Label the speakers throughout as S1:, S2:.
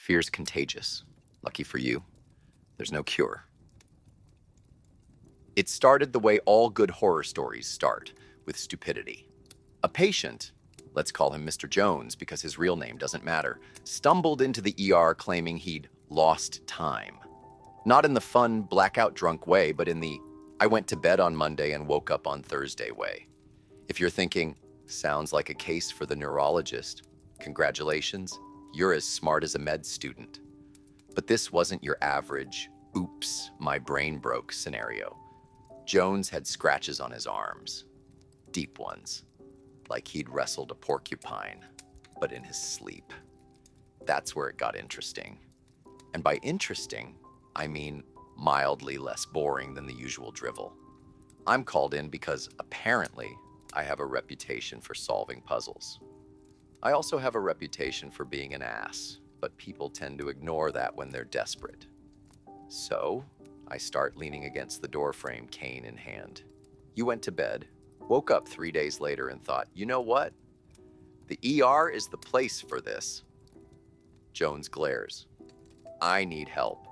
S1: Fear's contagious. Lucky for you, there's no cure. It started the way all good horror stories start, with stupidity. A patient, let's call him Mr. Jones because his real name doesn't matter, stumbled into the ER claiming he'd lost time. Not in the fun, blackout drunk way, but in the I went to bed on Monday and woke up on Thursday way. If you're thinking, sounds like a case for the neurologist, congratulations, you're as smart as a med student. But this wasn't your average, oops, my brain broke scenario. Jones had scratches on his arms, deep ones, like he'd wrestled a porcupine, but in his sleep. That's where it got interesting. And by interesting, I mean mildly less boring than the usual drivel. I'm called in because apparently I have a reputation for solving puzzles. I also have a reputation for being an ass, but people tend to ignore that when they're desperate. So, I start leaning against the doorframe, cane in hand. You went to bed, woke up 3 days later and thought, you know what? The ER is the place for this. Jones glares. I need help.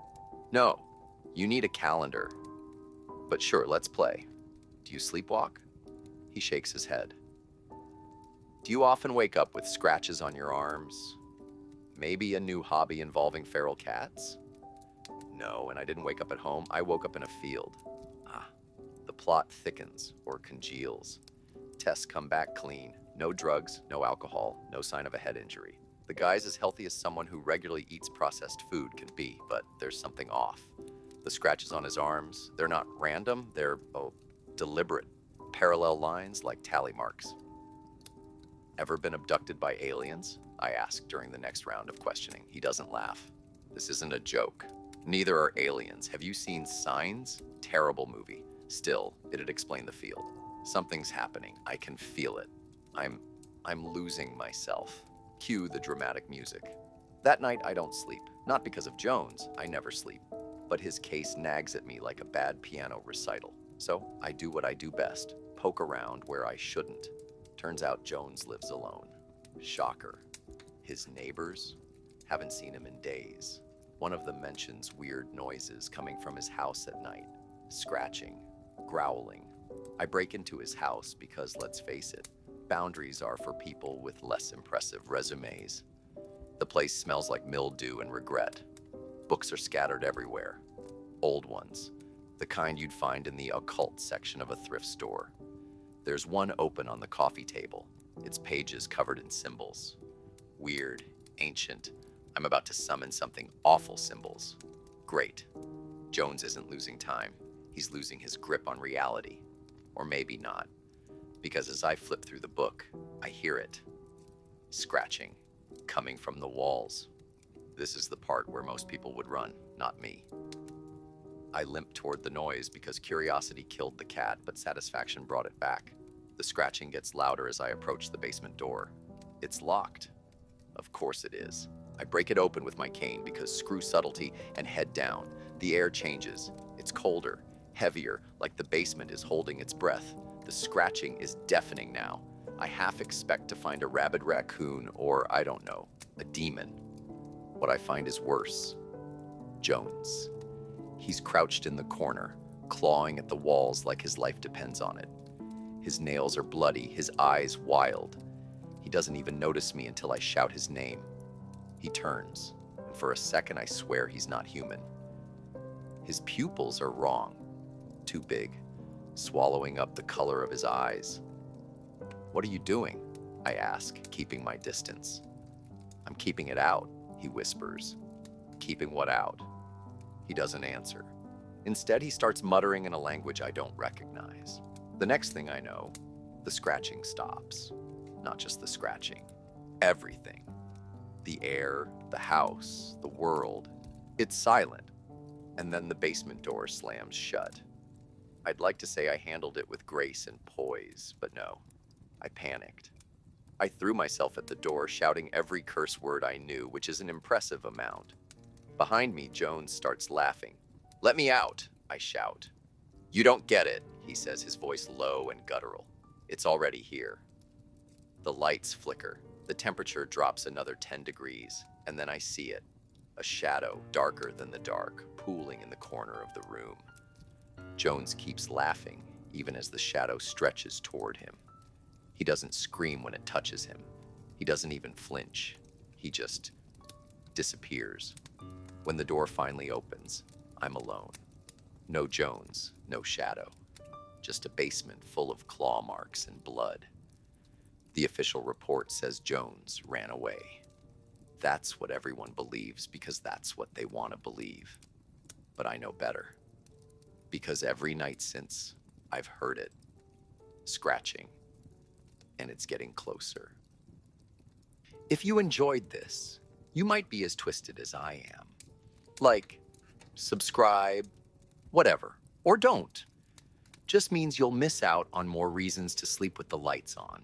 S1: No, you need a calendar. But sure, let's play. Do you sleepwalk? He shakes his head. Do you often wake up with scratches on your arms? Maybe a new hobby involving feral cats? No, and I didn't wake up at home. I woke up in a field. Ah, the plot thickens or congeals. Tests come back clean. No drugs, no alcohol, no sign of a head injury. The guy's as healthy as someone who regularly eats processed food can be, but there's something off. The scratches on his arms, they're not random, they're deliberate. Parallel lines like tally marks. Ever been abducted by aliens? I ask during the next round of questioning. He doesn't laugh. This isn't a joke. Neither are aliens. Have you seen Signs? Terrible movie. Still, it'd explain the field. Something's happening. I can feel it. I'm losing myself. Cue the dramatic music. That night, I don't sleep. Not because of Jones. I never sleep. But his case nags at me like a bad piano recital. So I do what I do best. Poke around where I shouldn't. Turns out Jones lives alone. Shocker. His neighbors? Haven't seen him in days. One of them mentions weird noises coming from his house at night. Scratching. Growling. I break into his house because, let's face it, boundaries are for people with less impressive resumes. The place smells like mildew and regret. Books are scattered everywhere. Old ones. The kind you'd find in the occult section of a thrift store. There's one open on the coffee table, its pages covered in symbols. Weird, ancient. I'm about to summon something awful symbols. Great. Jones isn't losing time. He's losing his grip on reality. Or maybe not. Because as I flip through the book, I hear it. Scratching. Coming from the walls. This is the part where most people would run, not me. I limp toward the noise because curiosity killed the cat, but satisfaction brought it back. The scratching gets louder as I approach the basement door. It's locked. Of course it is. I break it open with my cane because screw subtlety and head down. The air changes. It's colder, heavier, like the basement is holding its breath. The scratching is deafening now. I half expect to find a rabid raccoon or, I don't know, a demon. What I find is worse. Jones. He's crouched in the corner, clawing at the walls like his life depends on it. His nails are bloody, his eyes wild. He doesn't even notice me until I shout his name. He turns, and for a second I swear he's not human. His pupils are wrong. Too big, swallowing up the color of his eyes. What are you doing? I ask, keeping my distance. I'm keeping it out, he whispers. Keeping what out? He doesn't answer. Instead, he starts muttering in a language I don't recognize. The next thing I know, the scratching stops. Not just the scratching. Everything. The air, the house, the world. It's silent. And then the basement door slams shut. I'd like to say I handled it with grace and poise, but no. I panicked. I threw myself at the door, shouting every curse word I knew, which is an impressive amount. Behind me, Jones starts laughing. Let me out, I shout. You don't get it, he says, his voice low and guttural. It's already here. The lights flicker. The temperature drops another 10 degrees, and then I see it. a shadow darker than the dark, pooling in the corner of the room. Jones keeps laughing, even as the shadow stretches toward him. He doesn't scream when it touches him. He doesn't even flinch. He just disappears. When the door finally opens, I'm alone. No Jones, no shadow. Just a basement full of claw marks and blood. The official report says Jones ran away. That's what everyone believes because that's what they want to believe. But I know better. Because every night since, I've heard it. Scratching. And it's getting closer. If you enjoyed this, you might be as twisted as I am. Like, subscribe, whatever. Or don't. Just means you'll miss out on more reasons to sleep with the lights on.